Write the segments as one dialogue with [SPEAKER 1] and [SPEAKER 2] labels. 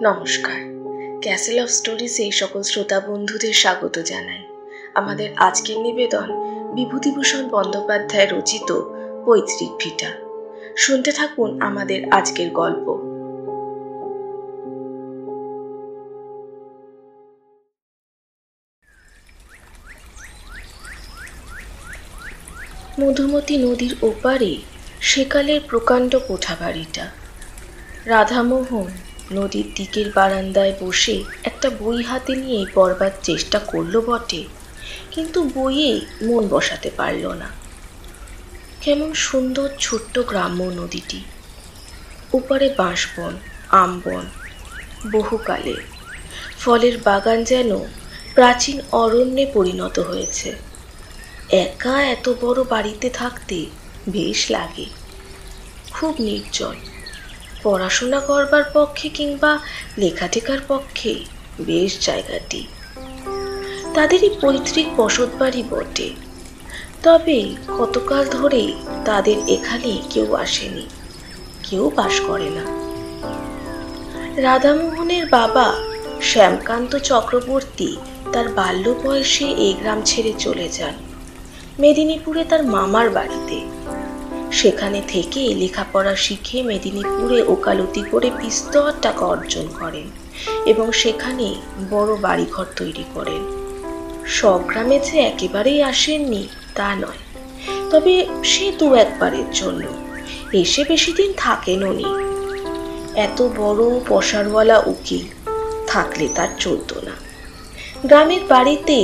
[SPEAKER 1] নমস্কার, castle of স্টোরিজে সকল শ্রোতা বন্ধুদের স্বাগত জানাই। আমাদের আজকের নিবেদন বিভূতিভূষণ বন্দ্যোপাধ্যায় রচিত পৈতৃক ভিটা। শুনতে থাকুন আমাদের আজকের গল্প। মধুমতি নদীর ওপারে সেকালের প্রকাণ্ড কোঠাবাড়িটা। রাধামোহন নদীর দিকের বারান্দায় বসে একটা বই হাতে নিয়ে পড়বার চেষ্টা করল বটে, কিন্তু বইয়ে মন বসাতে পারল না। কেমন সুন্দর ছোট্ট গ্রাম্য নদীটি, ওপারে বাঁশবন, আমবন, বহুকালে ফলের বাগান যেন প্রাচীন অরণ্যে পরিণত হয়েছে। একা এত বড় বাড়িতে থাকতে বেশ লাগে, খুব নির্জন। পড়াশোনা করবার পক্ষে কিংবা লেখাটেখার পক্ষে বেশ জায়গাটি। তাদেরই পৈতৃক বসত বাড়ি বটে, তবে কতকাল ধরে তাদের এখানে কেউ আসেনি, কেউ বাস করে না। রাধামোহনের বাবা শ্যামকান্ত চক্রবর্তী তার বাল্য বয়সে এই গ্রাম ছেড়ে চলে যান মেদিনীপুরে তার মামার বাড়িতে। সেখানে থেকে লেখাপড়া শিখে মেদিনীপুরে ওকালতি করে বিস্তর টাকা অর্জন করেন এবং সেখানে বড় বাড়িঘর তৈরি করেন। সব গ্রামে যে একেবারেই আসেননি তা নয়, তবে সে দু একবারের জন্য এসে বেশি দিন থাকেনও নি। এত বড় পসারওয়ালা উকিল থাকলে তার চলত না। গ্রামের বাড়িতে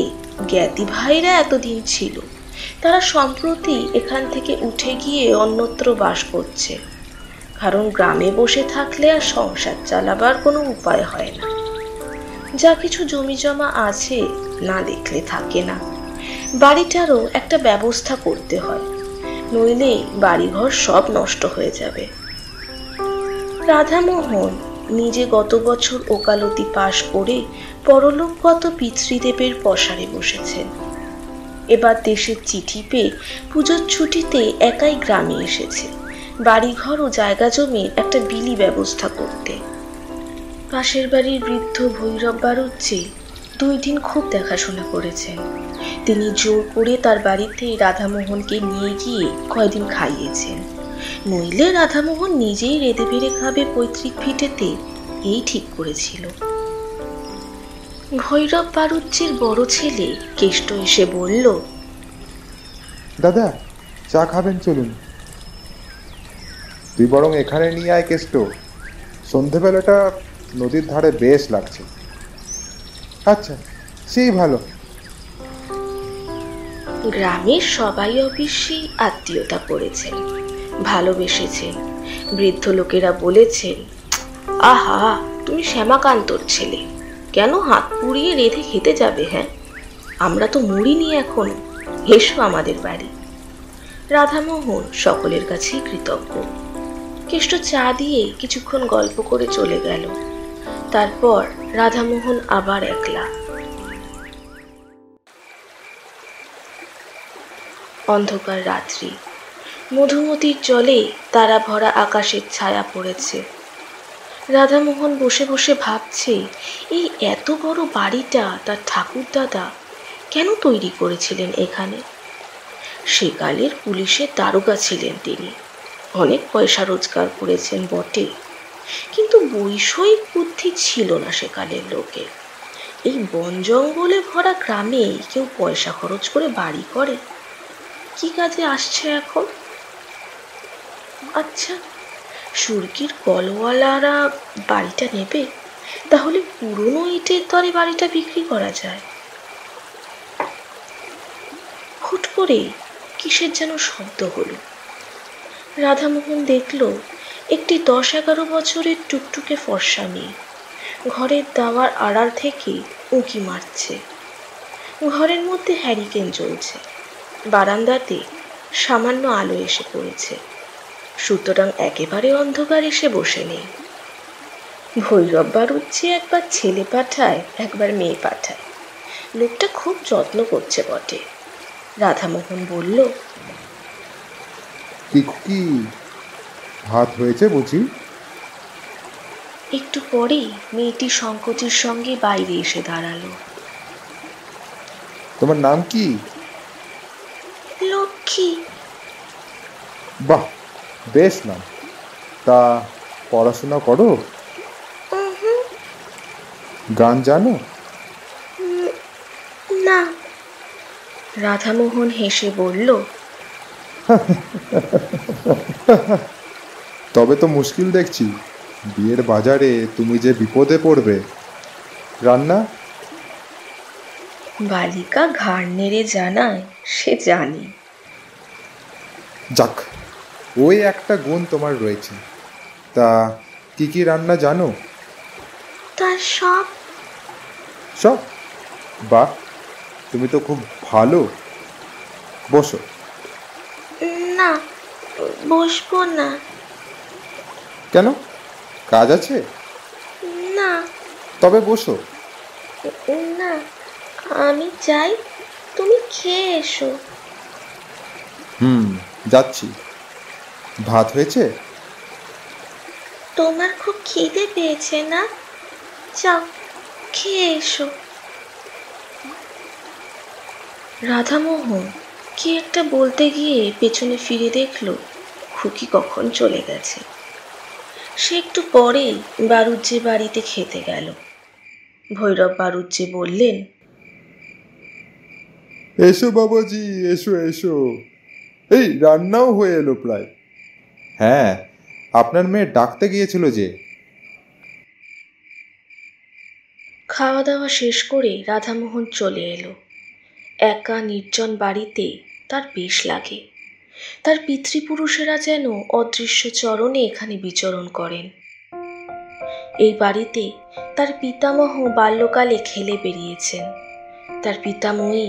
[SPEAKER 1] জ্ঞাতি ভাইরা এতদিন ছিল, তারা সম্প্রতি এখান থেকে উঠে গিয়ে অন্যত্র বাস করছে, কারণ গ্রামে বসে থাকলে আর সংসার চালাবার কোনো উপায় হয় না। যা কিছু জমি জমা আছে না দেখলে থাকে না। বাড়িটারও একটা ব্যবস্থা করতে হয়, নইলে বাড়িঘর সব নষ্ট হয়ে যাবে। রাধামোহন নিজে গত বছর ওকালতি পাশ করে পরলোকগত পিতৃদেবের পসারে বসেছেন। এবার দেশের চিঠি পেয়ে পুজোর ছুটিতে একাই গ্রামে এসেছে বাড়িঘর ও জায়গা জমির একটা বিলি ব্যবস্থা করতে। পাশের বাড়ির বৃদ্ধ ভৈরব বাড়ুজ্জে 2 দিন খুব দেখাশোনা করেছেন। তিনি জোর করে তার বাড়িতে রাধামোহনকে নিয়ে গিয়ে কয়দিন খাইয়েছেন, নইলে রাধামোহন নিজেই রেঁধে বেড়ে খাবে পৈতৃক ভিটেতে, এই ঠিক করেছিল। ভৈরব বাড়ুজ্জের বড় ছেলে কেষ্ট এসে বলল,
[SPEAKER 2] দাদা চা খাবেন, চলুন। তুই বরং এখানে নিয়ে আয় কেষ্ট, সন্ধেবেলাটা নদীর ধারে বেশ লাগছে। আচ্ছা, সেই ভালো।
[SPEAKER 1] গ্রামের সবাই অবশ্যই আত্মীয়তা করেছেন, ভালোবেসেছেন। বৃদ্ধ লোকেরা বলেছেন, আহা তুমি শ্যামাকান্তর ছেলে, কেন হাত পুড়িয়ে রেঁধে খেতে যাবে? হ্যাঁ, আমরা তো মরিনি এখনো, এসো আমাদের বাড়ি। রাধামোহন সকলের কাছেই কৃতজ্ঞ। কেষ্ট চা দিয়ে কিছুক্ষণ গল্প করে চলে গেল। তারপর রাধামোহন আবার একলা। অন্ধকার রাত্রি, মধুমতির জলে তারা ভরা আকাশের ছায়া পড়েছে। রাধামোহন বসে বসে ভাবছে, এই এত বড় বাড়িটা তার ঠাকুরদাদা কেন তৈরি করেছিলেন এখানে। সেকালের পুলিশের দারোগা ছিলেন তিনি, অনেক পয়সা রোজগার করেছেন বটে, কিন্তু বৈষয়িক বুদ্ধি ছিল না সেকালের লোকের। এই বন জঙ্গলে ভরা গ্রামে কেউ পয়সা খরচ করে বাড়ি করে? কি কাজে আসছে এখন? আচ্ছা, সুরকির কলওয়ালারা বাড়িটা নেবে, তাহলে পুরনো ইটের দরে বাড়িটা বিক্রি করা যায়। হুট করে কিসের যেন শব্দ হলো। রাধামোহন দেখল একটি 10-11 বছরের টুকটুকে ফর্সা মেয়ে ঘরের দাওয়ার আড়াল থেকে উঁকি মারছে। ঘরের মধ্যে হ্যারিকেন জ্বলছে, বারান্দাতে সামান্য আলো এসে পড়েছে, সুতরাং একেবারে অন্ধকার এসে বসে নেই। ভৈরব বাড়ুজ্জে একবার ছেলে পাঠায়, একবার মেয়ে পাঠায়, লোকটা খুব যত্ন করছে বটে। রাধামোহন বলল,
[SPEAKER 2] কি ভাত হয়েছে বুঝি?
[SPEAKER 1] একটু পরেই মেয়েটি সংকোচের সঙ্গে বাইরে এসে দাঁড়ালো।
[SPEAKER 2] তোমার নাম কি?
[SPEAKER 1] লক্ষ্মী।
[SPEAKER 2] বাহ, বেশ নাম। তা পড়াশোনা করো? গান জানো?
[SPEAKER 1] না। রাধামোহন হেসে বলল,
[SPEAKER 2] তবে তো মুশকিল দেখছি। বিয়ের বাজারে তুমি যে বিপদে পড়বে। রান্না?
[SPEAKER 1] বালিকা ঘাড় নেড়ে জানায়, সে জানি।
[SPEAKER 2] যাক, ওই একটা গুণ তোমার রয়েছে। তা কি কি রান্না জানো?
[SPEAKER 1] তার সব।
[SPEAKER 2] সব? বাহ, তুমি তো খুব ভালো। বসো।
[SPEAKER 1] না, বসবো না।
[SPEAKER 2] কেন, কাজ আছে?
[SPEAKER 1] না।
[SPEAKER 2] তবে বসো।
[SPEAKER 1] না, আমি চাই তুমি খেয়ে এসো।
[SPEAKER 2] যাচ্ছি। ভাত হয়েছে?
[SPEAKER 1] তোমার খুব খিদে পেয়েছে না? যাও, খেয়ে এসো। রাধামোহন কি একটা বলতে গিয়ে পেছনে ফিরে দেখলো খুকি কখন চলে গেছে। সে একটু পরেই বাড়ুজ্যে বাড়িতে খেতে গেল। ভৈরব বাড়ুজ্যে বললেন,
[SPEAKER 2] এসো বাবাজি, এসো এসো। এই রান্নাও হয়ে এলো প্রায়। হ্যাঁ, আপনার মেয়ে ডাকতে গিয়েছিল যে।
[SPEAKER 1] খাওয়া দাওয়া শেষ করে রাধামোহন চলে এলো। একা নির্জন বাড়িতে তার বেশ লাগে। তার পিতৃপুরুষেরা যেন অদৃশ্য চরণে এখানে বিচরণ করেন। এই বাড়িতে তার পিতামহ বাল্যকালে খেলে বেরিয়েছেন। তার পিতামহী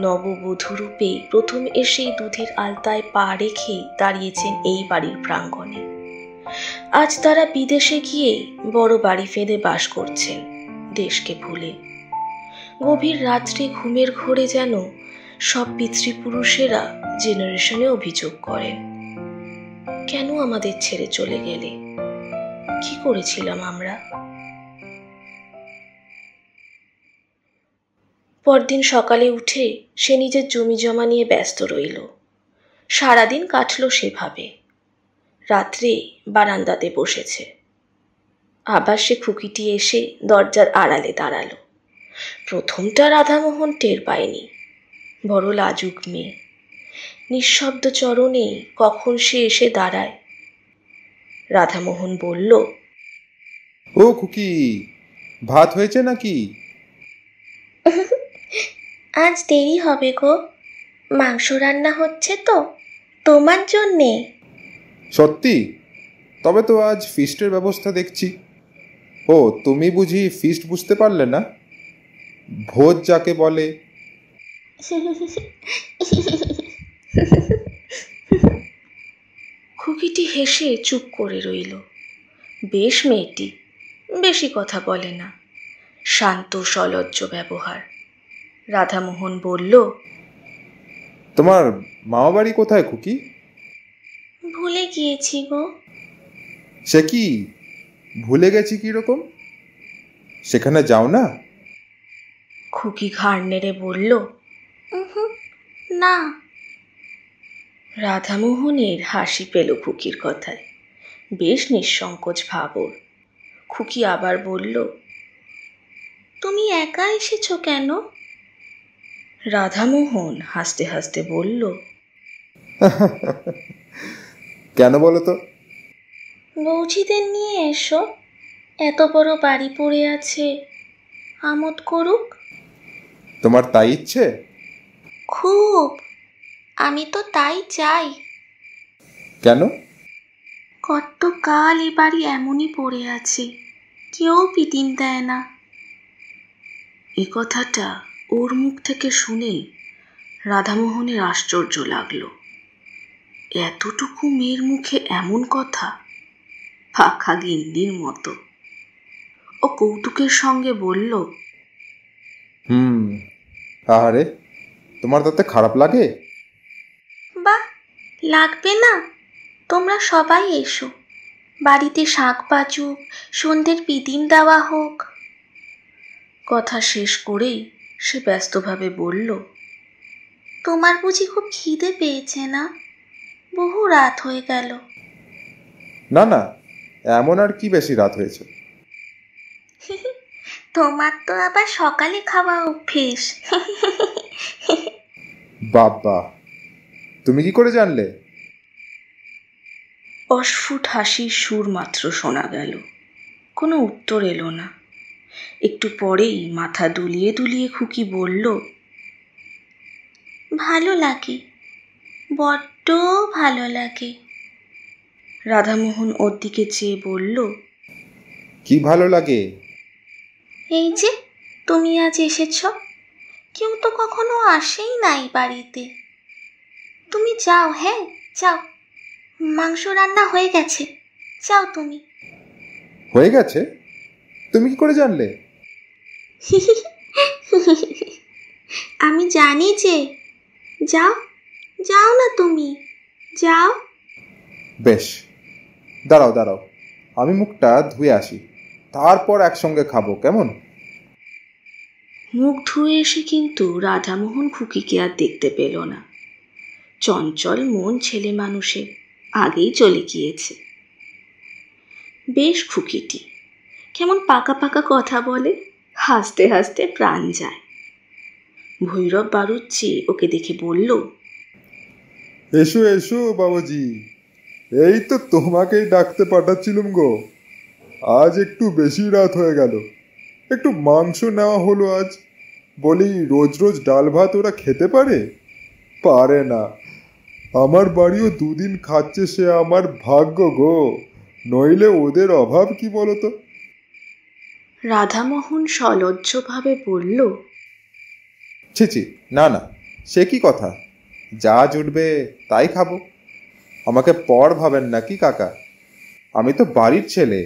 [SPEAKER 1] নববধূরূপে প্রথম এসেই দুধের আলতায় পা রেখে দাঁড়িয়েছেন এই বাড়ির প্রাঙ্গণে। আজ তারা বিদেশে গিয়ে বড় বাড়ি ফেলে বাস করছেন, দেশকে ভুলে। গভীর রাত্রে ঘুমের ঘোরে যেন সব পিতৃপুরুষেরা জেনারেশনে অভিযোগ করেন, কেন আমাদের ছেড়ে চলে গেলে? কি করেছিলাম আমরা? পরদিন সকালে উঠে সে নিজের জমি জমা নিয়ে ব্যস্ত রইল। সারাদিন কাটল সেভাবে। রাত্রে বারান্দাতে বসেছে। আবার সে খুকিটি এসে দরজার আড়ালে দাঁড়ালো। প্রথমটা রাধামোহন টের পায়নি। বড় লাজুক মেয়ে, নিঃশব্দ চরণে কখন সে এসে দাঁড়ায়। রাধামোহন বলল,
[SPEAKER 2] ও খুকি, ভাত হয়েছে নাকি?
[SPEAKER 1] আজ দেরি হবে গো, মাংস রান্না হচ্ছে তো তোমার জন্যে।
[SPEAKER 2] সত্যি? তবে তো আজ ফিস্টের ব্যবস্থা দেখছি। ও, তুমি বুঝি ফিস্ট বুঝতে পারলে না? ভোজ যাকে বলে।
[SPEAKER 1] খুকিটি হেসে চুপ করে রইল। বেশ মেয়েটি, বেশি কথা বলে না, শান্ত সলজ্জ ব্যবহার। রাধামোহন বলল,
[SPEAKER 2] তোমার মামা বাড়ি কোথায় খুকি?
[SPEAKER 1] ভুলে গিয়েছি গো।
[SPEAKER 2] সে কি, ভুলে গেছি কিরকম? সেখানে যাও না?
[SPEAKER 1] খুকি ঘাড় নেড়ে বলল, না। রাধামোহনের হাসি পেল খুকির কথায়। বেশ নিঃসংকোচ ভাব ওর। খুকি আবার বলল, তুমি একা এসেছো কেন? রাধামোহন হাসতে হাসতে বলল,
[SPEAKER 2] কেন বলো তো?
[SPEAKER 1] বৌঝিদের নিয়ে এসো, এত বড় বাড়ি পড়ে আছে, আমোদ করুক।
[SPEAKER 2] তোমার তাই ইচ্ছে?
[SPEAKER 1] খুব, আমি তো তাই চাই।
[SPEAKER 2] কেন?
[SPEAKER 1] কতকাল এ বাড়ি এমনই পড়ে আছে, কেউ পিটিন দেয় না। এ কথাটা ওর মুখ থেকে শুনেই রাধামোহনের আশ্চর্য লাগলো। এতটুকু মেয়ের মুখে এমন কথা, পাখা গিন্নির মতো। ও কৌতুকের সঙ্গে বলল,
[SPEAKER 2] আহারে, তোমার তাতে খারাপ লাগে?
[SPEAKER 1] বাহ, লাগবে না, তোমরা সবাই এসো, বাড়িতে শাক পাচুক, সন্ধ্যের পিদিম দেওয়া হোক। কথা শেষ করেই সে ব্যস্তভাবে বলল, তোমার বুঝি খুব খিদে পেয়েছে না? বহু রাত হয়ে গেল।
[SPEAKER 2] না না, এমন আর কি বেশি রাত হয়েছে।
[SPEAKER 1] তোমার তো আবার সকালে খাওয়া অভ্যেস।
[SPEAKER 2] বাবা, তুমি কি করে জানলে?
[SPEAKER 1] অস্ফুট হাসির সুর মাত্র শোনা গেল, কোনো উত্তর এলো না। একটু পরেই মাথা দুলিয়ে দুলিয়ে খুকি বলল, ভালো লাগে, বড্ড ভালো লাগে। রাধামোহন ওর দিকে চেয়ে বলল,
[SPEAKER 2] কি ভালো লাগে?
[SPEAKER 1] এই যে তুমি আজ এসেছ, কেউ তো কখনো আসেই নাই বাড়িতে। তুমি যাও, হ্যাঁ যাও, মাংস রান্না হয়ে গেছে, যাও তুমি।
[SPEAKER 2] হয়ে গেছে? তুমি কি করে জানলে?
[SPEAKER 1] আমি জানি যে। যাও, যাও না তুমি, যাও।
[SPEAKER 2] বেশ, দাঁড়াও দাঁড়াও, আমি মুখটা ধুয়ে আসি, তারপর একসঙ্গে খাবো, কেমন?
[SPEAKER 1] মুখ ধুয়ে এসে কিন্তু রাধামোহন খুকিকে আর দেখতে পেল না। চঞ্চল মন ছেলে মানুষের, আগেই চলে গিয়েছে। বেশ খুকিটি, কেমন পাকা পাকা কথা বলে, হাসতে হাসতে প্রাণ যায়। ভৈরব বাড়ুচ্চি ওকে দেখে বলল,
[SPEAKER 2] এসো এসো বাবাজি, এই তো তোমাকেই ডাকতে পাঠাচ্ছিলুম গো। আজ একটু বেশি রাত হয়ে গেল, একটু মাংস নেওয়া হলো আজ। বলি, রোজ রোজ ডাল ভাত ওরা খেতে পারে? পারে না। আমার বাড়িও দুদিন খাচ্ছে, সে আমার ভাগ্য গো, নইলে ওদের অভাব কি বলতো?
[SPEAKER 1] রাধামোহন সলজ্জভাবে বলল,
[SPEAKER 2] ছি ছি, না না, সে কি কথা, যা জুটবে তাই খাবো। আমাকে পর ভাবেন নাকি কাকা? আমি তো বাড়ির ছেলে।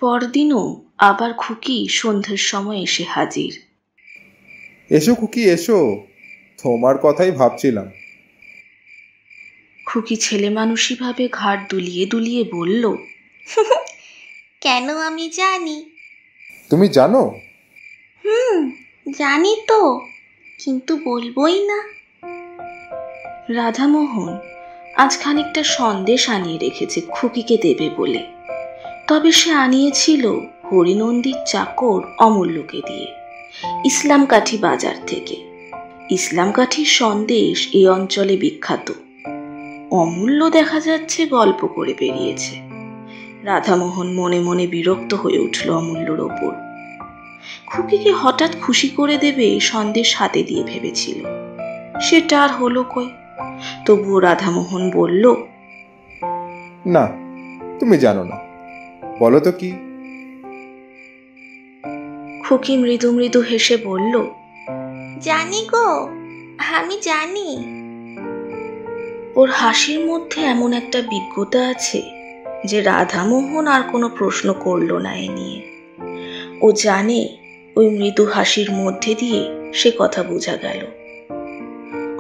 [SPEAKER 1] পরদিনও আবার খুকি সন্ধ্যের সময় এসে হাজির।
[SPEAKER 2] এসো খুকি এসো, তোমার কথাই ভাবছিলাম।
[SPEAKER 1] খুকি ছেলে মানুষই ভাবে ঘাড় দুলিয়ে দুলিয়ে বলল, কেন আমি জানি।
[SPEAKER 2] তুমি জানো?
[SPEAKER 1] জানি তো, কিন্তু বলবোই না। রাধামোহন আজ খানিকটা সন্দেশ আনিয়ে রেখেছে খুকিকে দেবে বলে, তবে সে আনিয়েছিল হরিনন্দীর চাকর অমূল্যকে দিয়ে, ইসলামকাঠি বাজার থেকে। ইসলামকাঠির সন্দেশ এই অঞ্চলে বিখ্যাত। অমূল্য দেখা যাচ্ছে গল্প করে বেরিয়েছে। রাধামোহন মনে মনে বিরক্ত হয়ে উঠল অমূল্যর ওপর। খুকিকে হঠাৎ খুশি করে দেবে সন্দেশ হাতে দিয়ে ভেবেছিল, সেটা আর হলো কই। তবুও রাধামোহন বলল,
[SPEAKER 2] না, তুমি জানো না, বলো তো কি?
[SPEAKER 1] খুকি মৃদু মৃদু হেসে বলল, জানি গো, আমি জানি। ওর হাসির মধ্যে এমন একটা বিজ্ঞতা আছে যে রাধামোহন আর কোনো প্রশ্ন করল না এ নিয়ে। ও জানে ওই মৃদু হাসির মধ্যে দিয়ে সে কথা বোঝা গেল।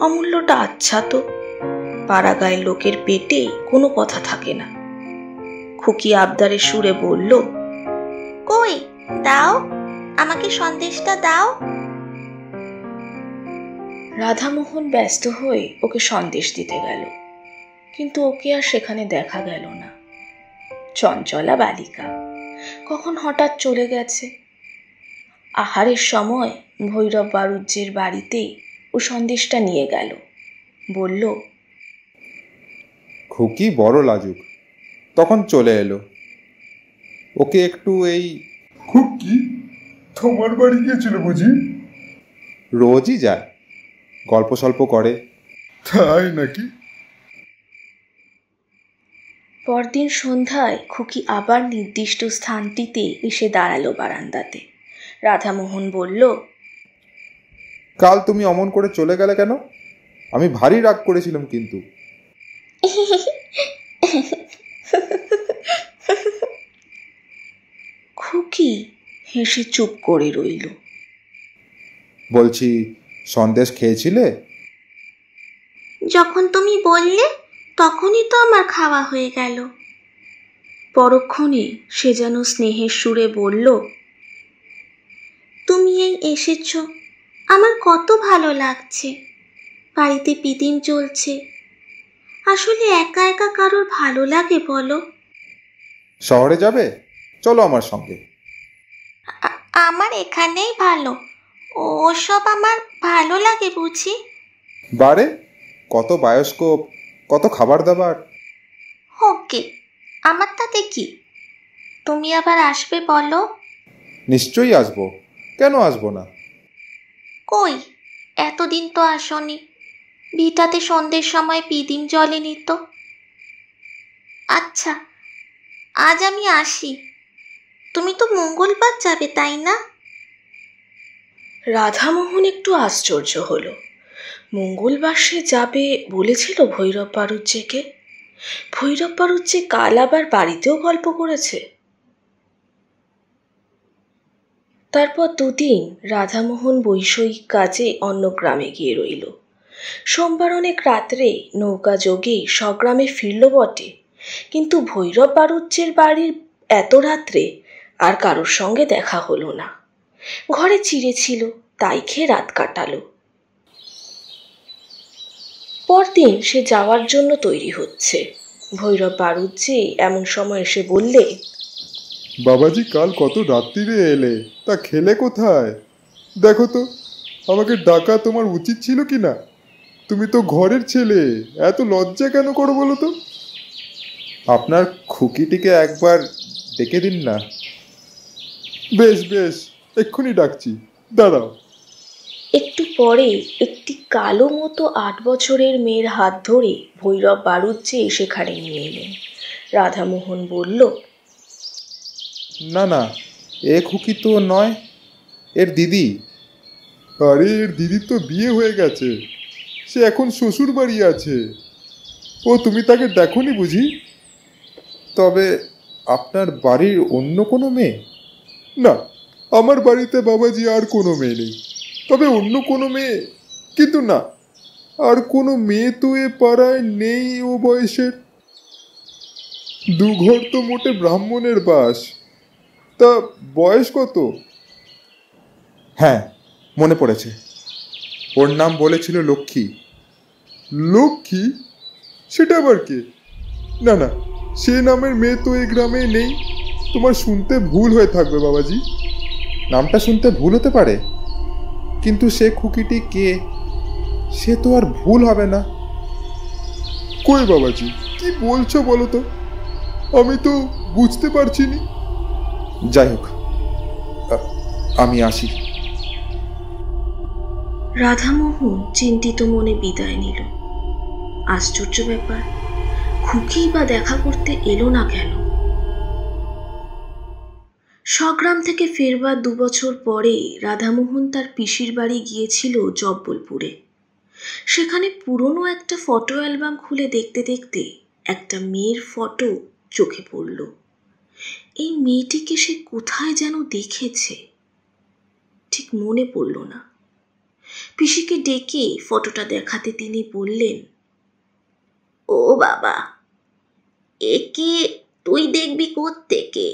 [SPEAKER 1] অমূল্যটা আচ্ছা তো, পাড়াগাঁয়ের লোকের পেটে কোনো কথা থাকে না। খুকি আবদারের সুরে বলল, কই দাও, আমাকে সন্দেশটা দাও। রাধামোহন ব্যস্ত হয়ে ওকে সন্দেশ দিতে গেল, কিন্তু ওকে আর সেখানে দেখা গেল না। চঞ্চলা বালিকা, কখন হঠাৎ চলে গেছে। আহারের সময় ভৈরব বাড়ুজ্যের বাড়িতে ও সন্দেশটা নিয়ে গেল, বলল,
[SPEAKER 2] খুকি বড় লাজুক, তখন চলে এলো। ওকে একটু এই খুকি তোমার বাড়ি গিয়েছিল বুঝি? রোজই যায়, গল্প সল্প করে। তাই নাকি?
[SPEAKER 1] পরদিন সন্ধ্যায় খুকি আবার নির্দিষ্ট স্থানটিতে এসে দাঁড়ালো বারান্দাতে। রাধামোহন বলল,
[SPEAKER 2] কাল তুমি অমন করে চলে গেলে কেন? আমি ভারী রাগ করেছিলাম কিন্তু।
[SPEAKER 1] খুকি হেসে চুপ করে রইল।
[SPEAKER 2] বলছি, সন্দেশ খেয়েছিলে?
[SPEAKER 1] যখন তুমি বললে তখনই তো আমার খাওয়া হয়ে গেল। পরক্ষণে সে যেন স্নেহের সুরে বলল, তুমি এই এসেছ, আমার কত ভালো লাগছে। বাড়িতে পিদিম চলছে। আসলে একা একা কারোর ভালো লাগে বলো?
[SPEAKER 2] শহরে যাবে? চলো আমার সঙ্গে।
[SPEAKER 1] আমার এখানেই ভালো। ওসব আমার ভালো লাগে বুঝি?
[SPEAKER 2] বারে কত বায়োস্কোপ, কত খাবার দাবার।
[SPEAKER 1] ওকে, আমার তাতে কি? তুমি আবার আসবে বলো?
[SPEAKER 2] নিশ্চয়ই আসবো, কেন আসবো না?
[SPEAKER 1] কই, এতদিন তো আসনি। ভিটাতে সন্ধ্যের সময় পিদিম জ্বলেনি তো। আচ্ছা, আজ আমি আসি। তুমি তো মঙ্গলবার যাবে, তাই না? রাধামোহন একটু আশ্চর্য হলো। মঙ্গলবার সে যাবে বলেছিল ভৈরব বাড়ুজ্যেকে? ভৈরব বাড়ুজ্যে কাল আবার বাড়িতেও গল্প করেছে। তারপর দুদিন রাধামোহন বৈষয়িক কাজে অন্য গ্রামে গিয়ে রইল। সোমবার অনেক রাত্রে নৌকা যোগে স্বগ্রামে ফিরল বটে, কিন্তু ভৈরব বাড়ুজ্যের বাড়ির এত রাত্রে আর কারোর সঙ্গে দেখা হলো না। ঘরে চিড়ে ছিল, তাই খেয়ে রাত কাটালো। পরদিন সে যাওয়ার জন্য তৈরি হচ্ছে। ভৈরব বাড়ুজ্যে এমন সময় এসে বললে,
[SPEAKER 2] বাবাজি কাল কত রাত্রিরে এলে, তা খেলে কোথায়? দেখো তো, আমাকে ডাকা তোমার উচিত ছিল কি না? তুমি তো ঘরের ছেলে, এত লজ্জা কেন করো বলো তো? আপনার খুকিটিকে একবার ডেকে দিন না। বেশ বেশ, এক্ষুনি ডাকছি, দাঁড়াও।
[SPEAKER 1] একটু পরে একটি কালো মতো 8 বছরের মেয়ের হাত ধরে ভৈরব বাড়ুজ্যে সেখানে নিয়ে এলেন। রাধামোহন বলল,
[SPEAKER 2] না না, এ খুকি তো নয়, এর দিদি। আরে এর দিদির তো বিয়ে হয়ে গেছে, সে এখন শ্বশুর বাড়ি আছে। ও তুমি তাকে দেখোনি বুঝি? তবে আপনার বাড়ির অন্য কোনো মেয়ে? না, আমার বাড়িতে বাবাজি আর কোনো মেয়ে নেই। তবে অন্য কোনো মেয়ে, কিন্তু না, আর কোনো মেয়ে তো এ পাড়ায় নেই ও বয়সের। দুঘর তো মোটে ব্রাহ্মণের বাস। তা বয়স কত? হ্যাঁ, মনে পড়েছে, ওর নাম বলেছিল লক্ষ্মী। লক্ষ্মী? সেটা আবার কে? না না, সে নামের মেয়ে তো এই গ্রামে নেই। তোমার শুনতে ভুল হয়ে থাকবে বাবাজি। নামটা শুনতে ভুল হতে পারে, কিন্তু সে খুকিটি কে সে তো আর ভুল হবে না। কই বাবাজি, কি বলছো বলো তো? আমি তো বুঝতে পারছি না। যাই হোক, আমি আসি।
[SPEAKER 1] রাধামোহন চিন্তিত মনে বিদায় নিল। আশ্চর্য ব্যাপার, খুকি বা দেখা করতে এলো না কেন? স্বগ্রাম থেকে ফেরবার 2 বছর পরে রাধামোহন তার পিসির বাড়ি গিয়েছিল জব্বলপুরে। সেখানে পুরনো একটা ফটো অ্যালবাম খুলে দেখতে দেখতে একটা মেয়ের ফটো চোখে পড়ল। এই মেয়েটিকে সে কোথায় যেন দেখেছে, ঠিক মনে পড়ল না। পিসিকে ডেকে ফটোটা দেখাতে তিনি বললেন, ও বাবা, একে তুই দেখবি কোত্থেকে?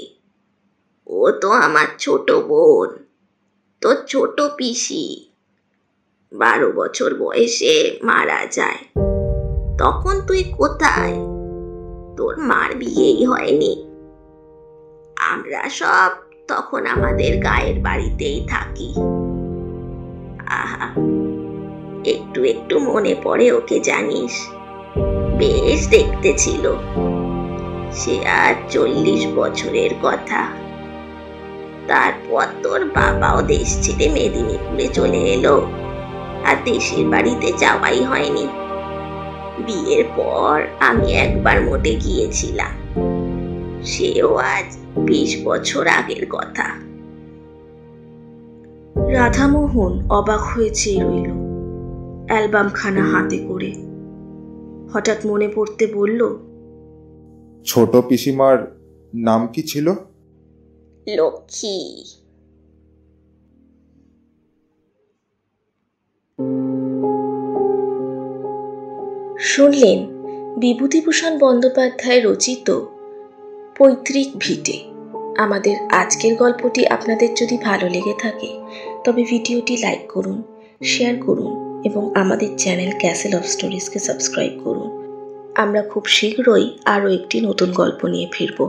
[SPEAKER 1] ও তো আমার ছোট বোন, তোর ছোট পিসি। 12 বছর বয়সে মারা যায়। তখন তুই কোথায়? তোর মার বিয়েই হয়নি। আমরা সব তখন আমাদের গায়ের বাড়িতেই থাকি। আহা, একটু একটু মনে পড়ে ওকে, জানিস? বেশ দেখতে ছিল। সে আজ 40 বছরের কথা। তারপর তোর বাবাও দেশ ছেড়ে মেদিনীপুরে চলে এলো, আর দেশের বাড়িতে যাওয়াই হয়নি। বিয়ের পর আমি একবার মোটে গিয়েছিলাম, সেও আজ 20 বছর আগের কথা। রাধামোহন অবাক হয়ে চেয়ে রইল, অ্যালবামখানা হাতে করে। হঠাৎ মনে পড়তে বলল,
[SPEAKER 2] ছোট পিসিমার নাম কি ছিল?
[SPEAKER 1] লক্ষ্মী। শুনলেন বিভূতিভূষণ বন্দ্যোপাধ্যায় রচিত পৈতৃক ভিটে। আমাদের আজকের গল্পটি আপনাদের যদি ভালো লেগে থাকে তবে ভিডিওটি লাইক করুন, শেয়ার করুন এবং আমাদের চ্যানেল ক্যাসেল অফ স্টোরিজকে সাবস্ক্রাইব করুন। আমরা খুব শীঘ্রই আরও একটি নতুন গল্প নিয়ে ফিরব।